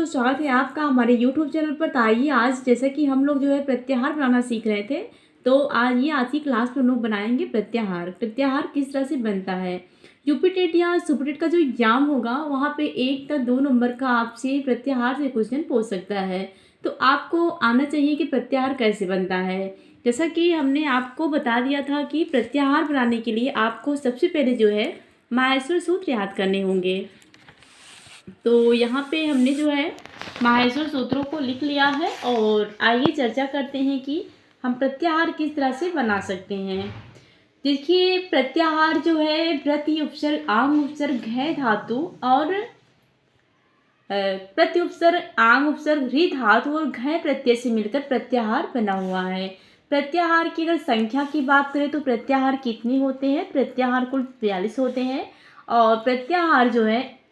दोस्तों, स्वागत है आपका हमारे YouTube चैनल पर। तो आइए आज जैसा कि हम लोग जो है प्रत्याहार बनाना सीख रहे थे, तो आज की क्लास में हम लोग बनाएंगे प्रत्याहार। प्रत्याहार किस तरह से बनता है। यूपीटेट या सुपरटेट का जो एग्जाम होगा वहाँ पे 1 या 2 नंबर का आपसे प्रत्याहार से क्वेश्चन पूछ सकता है। तो आपको आना चाहिए कि प्रत्याहार कैसे बनता है। जैसा कि हमने आपको बता दिया था कि प्रत्याहार बनाने के लिए आपको सबसे पहले जो है माहेश्वर सूत्र याद करने होंगे। तो यहाँ पे हमने जो है माहेश्वर सूत्रों को लिख लिया है और आइए चर्चा करते हैं कि हम प्रत्याहार किस तरह से बना सकते हैं। देखिए, प्रत्याहार जो है प्रति उपसर्ग आंग उपसर्ग घय धातु और प्रति उपसर्ग आंग उपसर्ग री धातु और घय प्रत्यय से मिलकर प्रत्याहार बना हुआ है। प्रत्याहार की अगर संख्या की बात करें तो प्रत्याहार कितने होते हैं। प्रत्याहार कुल 42 होते हैं और प्रत्याहार जो है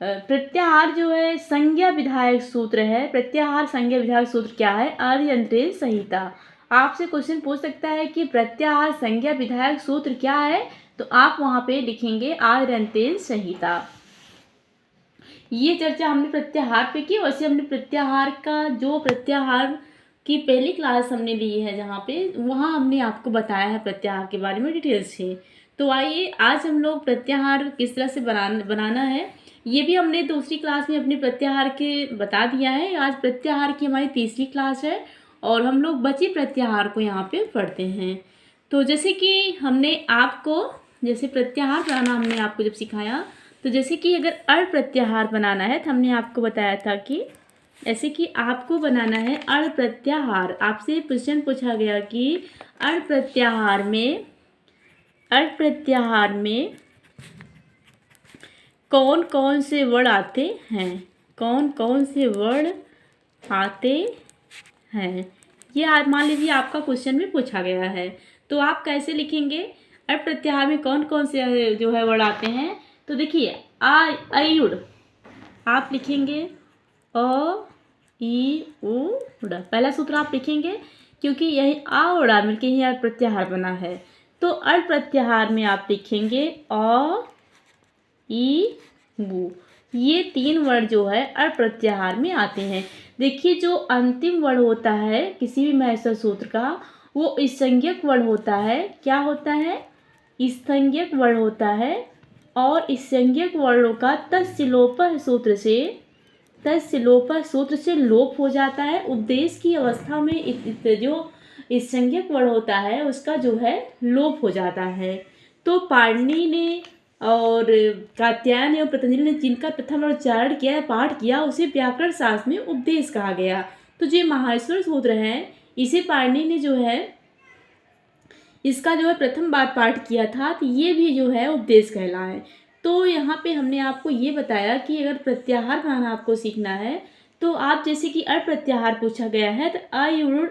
प्रत्याहार जो है संज्ञा विधायक सूत्र है। प्रत्याहार संज्ञा विधायक सूत्र क्या है। आर्यंत्रेण संहिता। आपसे क्वेश्चन पूछ सकता है कि प्रत्याहार संज्ञा विधायक सूत्र क्या है, तो आप वहां पे लिखेंगे आर्यंत्रेण संहिता। ये चर्चा हमने प्रत्याहार पे की। वैसे हमने प्रत्याहार का जो प्रत्याहार की पहली क्लास हमने ली है जहाँ पे वहाँ हमने आपको बताया है प्रत्याहार के बारे में डिटेल से। तो आइए आज हम लोग प्रत्याहार किस तरह से बनाना है ये भी हमने दूसरी क्लास में अपने प्रत्याहार के बता दिया है। आज प्रत्याहार की हमारी तीसरी क्लास है और हम लोग बचे प्रत्याहार को यहाँ पे पढ़ते हैं। तो जैसे कि हमने आपको जैसे प्रत्याहार बनाना हमने आपको जब सिखाया, तो जैसे कि अगर अड़ प्रत्याहार बनाना है तो हमने आपको बताया था कि ऐसे कि आपको बनाना है अड़ प्रत्याहार। आपसे प्रश्न पूछा गया कि अड़ प्रत्याहार में कौन कौन से वर्ड आते हैं। कौन कौन से वर्ड आते हैं, ये मान लीजिए आपका क्वेश्चन में पूछा गया है। तो आप कैसे लिखेंगे अड़ प्रत्याहार में कौन कौन से जो है वर्ड आते हैं। तो देखिए अयुड़ आप लिखेंगे अ ई उ ड़। पहला सूत्र आप लिखेंगे क्योंकि यही आ और आ मिलकर ही अड़ प्रत्याहार बना है। तो अड़ प्रत्याहार में आप लिखेंगे अ ई उ। ये 3 वर्ड जो है अड़ प्रत्याहार में आते हैं। देखिए, जो अंतिम वर्ड होता है किसी भी माहेश्वर सूत्र का वो संज्ञक वर्ड होता है। क्या होता है, संज्ञक वर्ड होता है। और संज्ञक वर्णों का तत्सिलोपः सूत्र से लोप हो जाता है। उपदेश की अवस्था में जो संज्ञक वर्ण होता है उसका जो है लोप हो जाता है। तो पाणिनि ने और कात्यायन एवं पतंजलि ने जिनका प्रथम उच्चारण किया पाठ किया उसे व्याकरण शास्त्र में उपदेश कहा गया। तो जो माहेश्वर सूत्र है इसे पाणिनि ने जो है इसका जो है प्रथम बार पाठ किया था, तो ये भी जो है उपदेश कहलाए। तो यहाँ पे हमने आपको ये बताया कि अगर प्रत्याहार बनाना आपको सीखना है तो आप जैसे कि अड़ प्रत्याहार पूछा गया है तो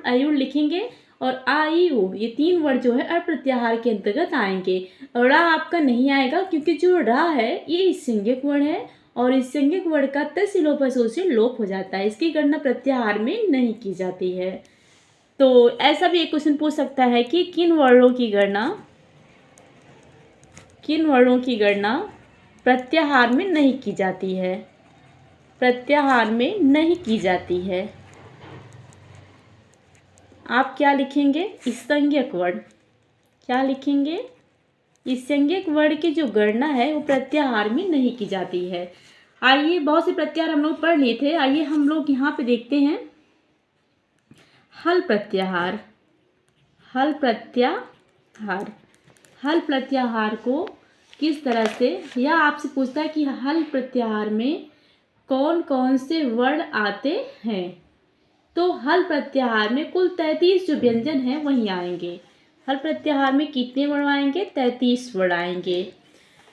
अयुड़ लिखेंगे और आ ई उ ये 3 वर्ड जो है अड़ प्रत्याहार के अंतर्गत आएंगे। रा आपका नहीं आएगा क्योंकि जो रा है ये संज्ञक वर्ण है और इस संज्ञक वर्ण का तत्सिलोपः सूत्र से लोप हो जाता है। इसकी गणना प्रत्याहार में नहीं की जाती है। तो ऐसा भी एक क्वेश्चन पूछ सकता है कि किन वर्णों की गणना प्रत्याहार में नहीं की जाती है। प्रत्याहार में नहीं की जाती है। आप क्या लिखेंगे, संज्ञक वर्ण। क्या लिखेंगे, संज्ञक वर्ण की जो गणना है वो प्रत्याहार में नहीं की जाती है। आइए, बहुत से प्रत्याहार हम लोग पढ़ लिए थे। आइए हम लोग यहाँ पे देखते हैं हल प्रत्याहार। हल प्रत्याहार को किस तरह से, यह आपसे पूछता है कि हल प्रत्याहार में कौन कौन से वर्ण आते हैं। तो हल प्रत्याहार में कुल 33 जो व्यंजन हैं वही आएंगे। हल प्रत्याहार में कितने वर्ण आएंगे, 33 वर्ण आएंगे।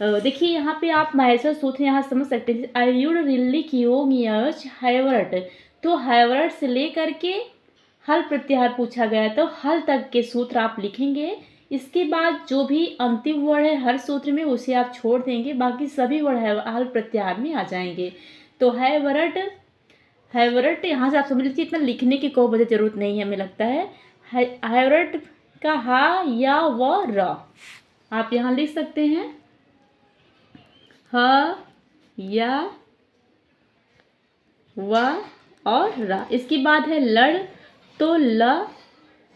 देखिए यहाँ पे आप माहेश्वर सूत्र यहाँ समझ सकते हैं। अयुड़ रिल्लिक योग यच हैवर्ट। तो हैवर्ट से लेकर के हल प्रत्याहार पूछा गया तो हल तक के सूत्र आप लिखेंगे। इसके बाद जो भी अंतिम वर्ड है हर सूत्र में उसे आप छोड़ देंगे, बाकी सभी वर्ड हल प्रत्याहार में आ जाएंगे। तो हैवर्ट यहाँ से आप समझ लीजिए, इतना लिखने की कोई वजह जरूरत नहीं है हमें लगता है। हैवर्ट का हा या व र आप यहाँ लिख सकते हैं। ह या व और रा। इसके बाद है लड़, तो ल,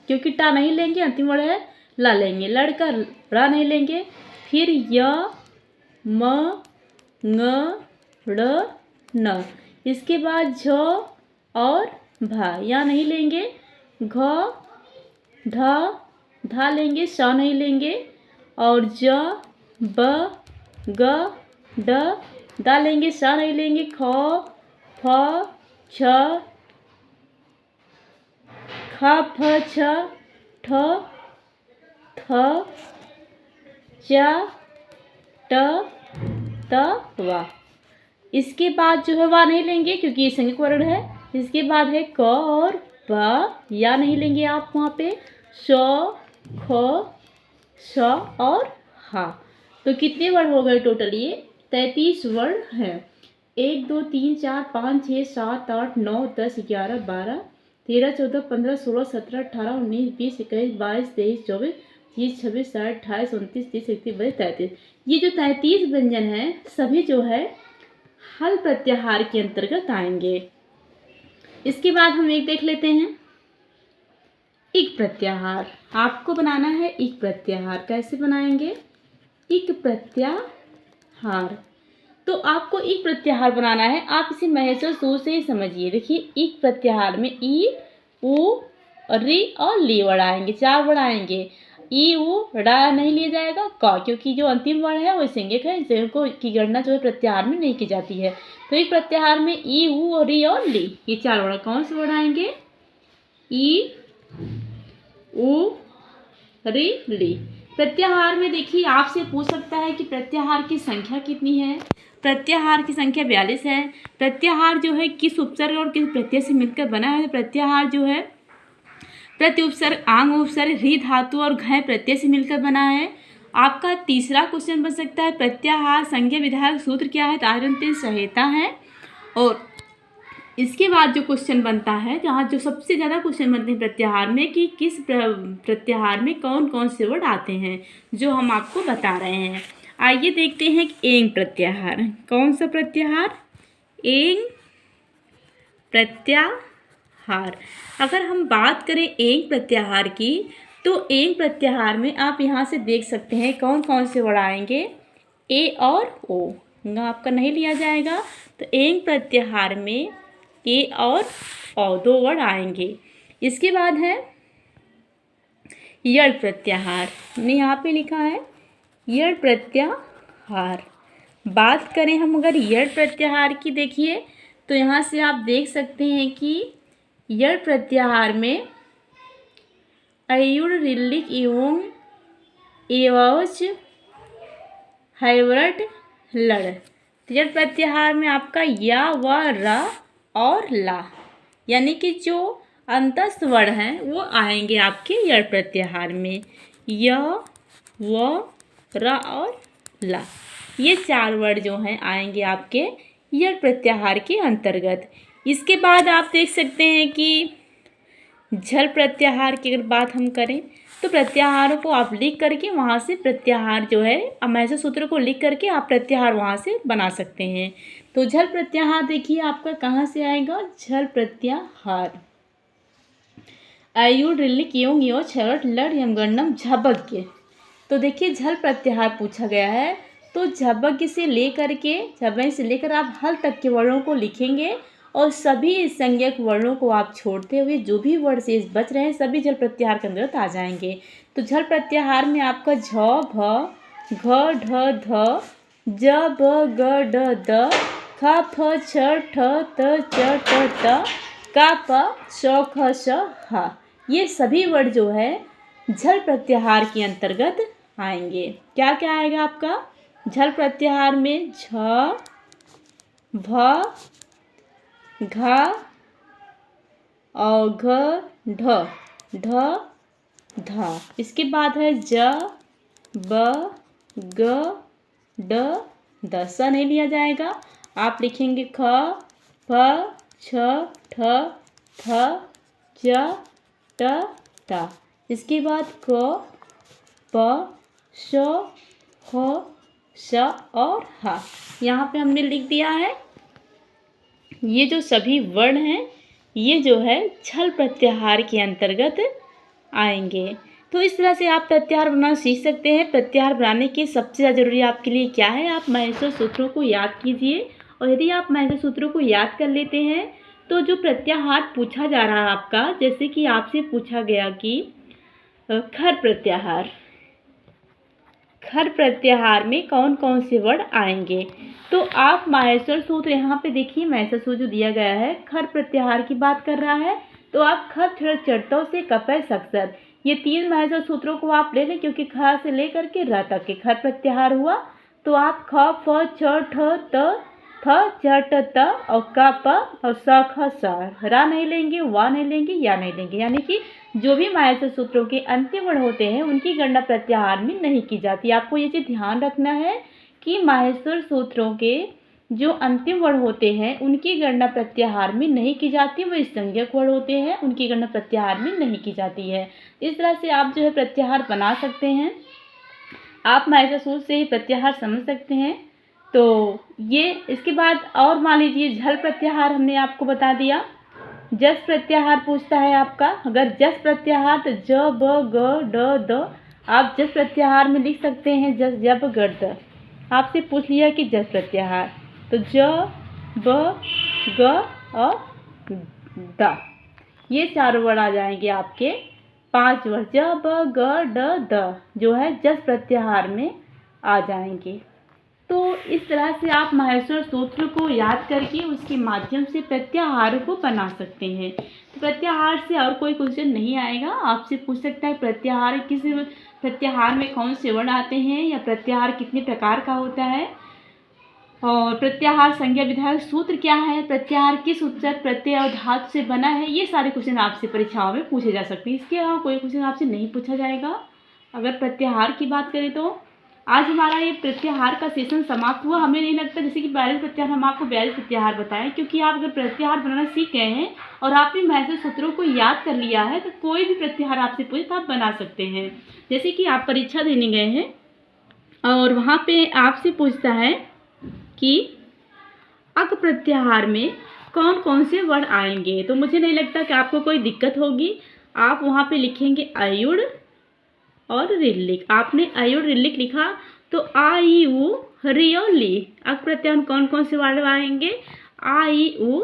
क्योंकि टा नहीं लेंगे, अंतिम वर्ड है ला लेंगे, लड़ का रा नहीं लेंगे। फिर य, म, ङ, ड़, न। इसके बाद झ और भा, या नहीं लेंगे। घ, ढ, धा लेंगे, श नहीं लेंगे। और ज, ब, ग, ड, दा लेंगे, श नहीं लेंगे। ख, फ, छ, ख, फ, छ, ठ, थ, च, ट, त, वा। इसके बाद जो है वा नहीं लेंगे क्योंकि ये संज्ञक वर्ण है। इसके बाद है क और प, या नहीं लेंगे आप वहाँ पे। श, ख, श और हा। तो कितने वर्ण हो गए टोटल? ये 33 वर्ण हैं। 1 2 3 4 5 6 7 8 9 10 11 12 13 14 15 16 17 18 19 20 21 22 23 24 25 26 27 28 29 30 31 32 33। ये जो 33 व्यंजन हैं सभी जो है हल प्रत्याहार के अंतर्गत आएंगे। इसके बाद हम एक देख लेते हैं इक प्रत्याहार। आपको बनाना है इक प्रत्याहार। कैसे बनाएंगे इक प्रत्याहार? तो आपको इक प्रत्याहार बनाना है। आप इसे महेश्वर सूत्र से ही समझिए। देखिए इक प्रत्याहार में ई, उ, री और ली वर्ड आएंगे, 4 वर्ड आएंगे। ई, उ, ड़ा नहीं लिया जाएगा, क, क्योंकि जो अंतिम वर्ण है वो संज्ञक है, संज्ञकों की गणना जो है प्रत्याहार में नहीं की जाती है। तो एक प्रत्याहार में ई, उ, री और ली, ये 4 वर्ड कौन से वर्ड आएंगे? ई, उ, री, ली। प्रत्याहार में देखिए आपसे पूछ सकता है कि प्रत्याहार की संख्या कितनी है। प्रत्याहार की संख्या 42 है। प्रत्याहार जो है किस उपसर्ग और किस प्रत्यय से मिलकर बना है? प्रत्याहार जो है प्रति उपसर्ग, आंग उपसर्ग, री धातु और घय प्रत्यय से मिलकर बना है। आपका तीसरा क्वेश्चन बन सकता है प्रत्याहार संज्ञा विधायक सूत्र क्या है? तो आर्यन्तिक संहिता है। और इसके बाद जो क्वेश्चन बनता है, जहाँ जो सबसे ज़्यादा क्वेश्चन बनते हैं प्रत्याहार में, कि किस प्रत्याहार में कौन कौन से वर्ड आते हैं, जो हम आपको बता रहे हैं। आइए देखते हैं कि एंग प्रत्याहार। कौन सा प्रत्याहार? एंग प्रत्याहार। अगर हम बात करें एंग प्रत्याहार की, तो एंग प्रत्याहार में आप यहाँ से देख सकते हैं कौन कौन से वर्ड आएंगे। ए और ओ आपका नहीं लिया जाएगा। तो एंग प्रत्याहार में ए और औ 2 वर्ड आएंगे। इसके बाद है यड़ प्रत्याहार। हमने यहाँ पे लिखा है यड़ प्रत्याहार। बात करें हम अगर यड़ प्रत्याहार की, देखिए तो यहाँ से आप देख सकते हैं कि यड़ प्रत्याहार में अयुर, रिल्लिक, एवं, एवच, हैवरट, लड़। तो यड़ प्रत्याहार में आपका या, व, र और ला, यानी कि जो अंतस्थ वर्ण हैं वो आएंगे आपके यड़ प्रत्याहार में। य, व, र और ला, ये 4 वर्ड जो हैं आएंगे आपके यड़ प्रत्याहार के अंतर्गत। इसके बाद आप देख सकते हैं कि झल प्रत्याहार की अगर बात हम करें, तो प्रत्याहारों को आप लिख करके वहाँ से प्रत्याहार जो है महेश्वर सूत्र को लिख करके आप प्रत्याहार वहाँ से बना सकते हैं। तो झल प्रत्याहार देखिए आपका कहाँ से आएगा? झल प्रत्याहार अयुर, रिल्लिक, एवं, एव, छवट, लड़, यमगंडम, झबग्य। तो देखिए झल प्रत्याहार पूछा गया है, तो झबग्य से लेकर आप हल तक के वर्णों को लिखेंगे और सभी संज्ञक वर्णों को आप छोड़ते हुए जो भी वर्ण शेष बच रहे हैं सभी झल प्रत्याहार के अंतर्गत आ जाएंगे। तो झल प्रत्याहार में आपका झ, भ, घ, ढ, ध, ज, ब, ग, ड, द, ख, फ, छ, ठ, त, च, ट, त, क, प, श, ख, श, ह, ये सभी वर्ड जो है झल प्रत्याहार के अंतर्गत आएंगे। क्या क्या आएगा आपका झल प्रत्याहार में? झ, भ, घ और घ, ढ, ढ, ध। इसके बाद है ज, ब, ग, ड, द। स नहीं लिया जाएगा, आप लिखेंगे ख, फ, छ, ठ, थ, च, ट, त। इसके बाद क, प, श, ह, श और ह। यहाँ पे हमने लिख दिया है ये जो सभी वर्ण हैं ये जो है छल प्रत्याहार के अंतर्गत आएंगे। तो इस तरह से आप प्रत्याहार बनाना सीख सकते हैं। प्रत्याहार बनाने के सबसे ज़्यादा ज़रूरी आपके लिए क्या है, आप महसूस सूत्रों को याद कीजिए और यदि आप महसूस सूत्रों को याद कर लेते हैं तो जो प्रत्याहार पूछा जा रहा है आपका, जैसे कि आपसे पूछा गया कि खर प्रत्याहार, खर प्रत्याहार में कौन कौन से वर्ण आएंगे, तो आप माहेश्वर सूत्र यहाँ पे देखिए, माहेश्वर सूत्र जो दिया गया है खर प्रत्याहार की बात कर रहा है। तो आप खर छड़ चढ़तों से कपय सक्सर, ये 3 माहेश्वर सूत्रों को आप ले लें क्योंकि ख से लेकर के र तक के खर प्रत्याहार हुआ। तो आप ख फ छ ठ त थ च ट त और क प और स ख स, रा नहीं लेंगे, वा नहीं लेंगे, या नहीं लेंगे, यानी कि जो भी माहेश्वर सूत्रों के अंतिम वर्ण होते हैं उनकी गणना प्रत्याहार में नहीं की जाती। आपको ये चीज़ ध्यान रखना है कि माहेश्वर सूत्रों के जो अंतिम वर्ण होते हैं उनकी गणना प्रत्याहार में नहीं की जाती, वो संज्ञक वर्ण होते हैं उनकी गणना प्रत्याहार में नहीं की जाती है। इस तरह से आप जो है प्रत्याहार बना सकते हैं, आप माहेश्वर सूत्र से ही प्रत्याहार समझ सकते हैं। तो ये इसके बाद और मान लीजिए झल प्रत्याहार हमने आपको बता दिया। जस प्रत्याहार पूछता है आपका, अगर जस प्रत्याहार तो ज ब ग ड द, आप जस प्रत्याहार में लिख सकते हैं जस जब ग द। आपसे पूछ लिया कि जस प्रत्याहार, तो ज ब ग और द, ये चारों वर्ण आ जाएंगे आपके 5 वर्ण ज ब ग ड द जो है जस प्रत्याहार में आ जाएंगे। तो इस तरह से आप माहेश्वर सूत्र को याद करके उसके माध्यम से प्रत्याहार को बना सकते हैं। तो प्रत्याहार से और कोई क्वेश्चन नहीं आएगा, आपसे पूछ सकता है प्रत्याहार किस प्रत्याहार में कौन से वर्ण आते हैं या प्रत्याहार कितने प्रकार का होता है, और प्रत्याहार संज्ञा विधायक सूत्र क्या है, प्रत्याहार किस उच्चक प्रत्यय और धातु से बना है, ये सारे क्वेश्चन आपसे परीक्षाओं में पूछे जा सकते हैं। इसके अलावा कोई क्वेश्चन आपसे नहीं पूछा जाएगा। अगर प्रत्याहार की बात करें तो आज हमारा ये प्रत्याहार का सेशन समाप्त हुआ। हमें नहीं लगता जैसे कि 42 प्रत्याहार, हम आपको 42 प्रत्याहार बताएं, क्योंकि आप अगर प्रत्याहार बनाना सीख गए हैं और आपने माहेश्वर सूत्रों को याद कर लिया है तो कोई भी प्रत्याहार आपसे पूछे तो आप बना सकते हैं। जैसे कि आप परीक्षा देने गए हैं और वहाँ पे आपसे पूछता है कि अक प्रत्याहार में कौन कौन से वर्ण आएंगे, तो मुझे नहीं लगता कि आपको कोई दिक्कत होगी। आप वहाँ पे लिखेंगे अयुड़ और रिल्लिक। आपने अयुड़ रिल्लिक लिखा तो आ ई उ रि और ली, अक प्रत्याहार में कौन कौन से वर्ण आएंगे, आ ई उ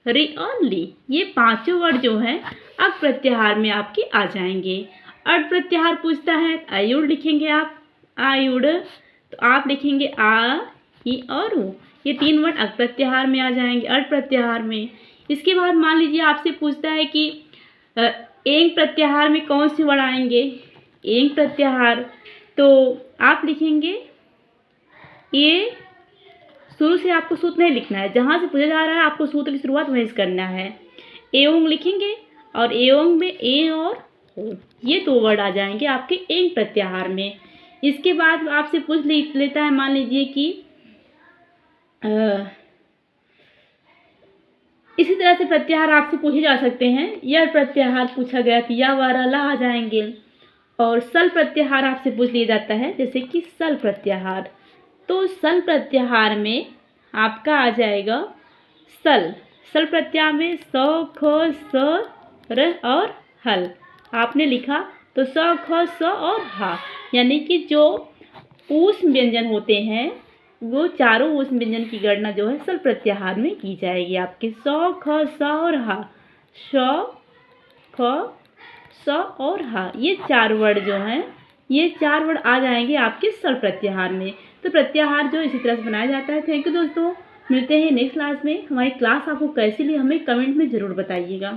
रि और ली, ये पांचों वर्ण जो हैं अक प्रत्याहार में आपके आ जाएंगे। अड प्रत्याहार पूछता है, अयुड़ लिखेंगे आप, आयुड़, तो आप लिखेंगे आ ई और उ, ये 3 वर्ण अक प्रत्याहार में आ जाएंगे अड प्रत्याहार में। इसके बाद मान लीजिए आपसे पूछता है कि एंग प्रत्याहार में कौन से वर्ण आएंगे, एंग प्रत्याहार, तो आप लिखेंगे, ये शुरू से आपको सूत्र नहीं लिखना है, जहाँ से पूछा जा रहा है आपको सूत्र की शुरुआत वहीं से करना है। एओंग लिखेंगे और एओंग में ए और ओ, ये 2 वर्ड आ जाएंगे आपके एंग प्रत्याहार में। इसके बाद आपसे पूछ लेता है, मान लीजिए कि इसी तरह से प्रत्याहार आपसे पूछे जा सकते हैं। यह प्रत्याहार पूछा गया तो या व ला आ जाएंगे, और सल प्रत्याहार आपसे पूछ लिया जाता है, जैसे कि सल प्रत्याहार, तो सल प्रत्याहार में आपका आ जाएगा सल, सल प्रत्याहार में स ख स र और हल आपने लिखा, तो स ख स और हा, यानी कि जो ऊष्म व्यंजन होते हैं वो चारों ऊष्म व्यंजन की गणना जो है सल प्रत्याहार में की जाएगी आपके स ख स और हा, श ख स और हा, ये 4 वर्ड जो हैं ये 4 वर्ड आ जाएंगे आपके सल प्रत्याहार में। तो प्रत्याहार जो इसी तरह से बनाया जाता है। थैंक यू दोस्तों, मिलते हैं नेक्स्ट क्लास में। हमारी क्लास आपको कैसी लगी हमें कमेंट में ज़रूर बताइएगा।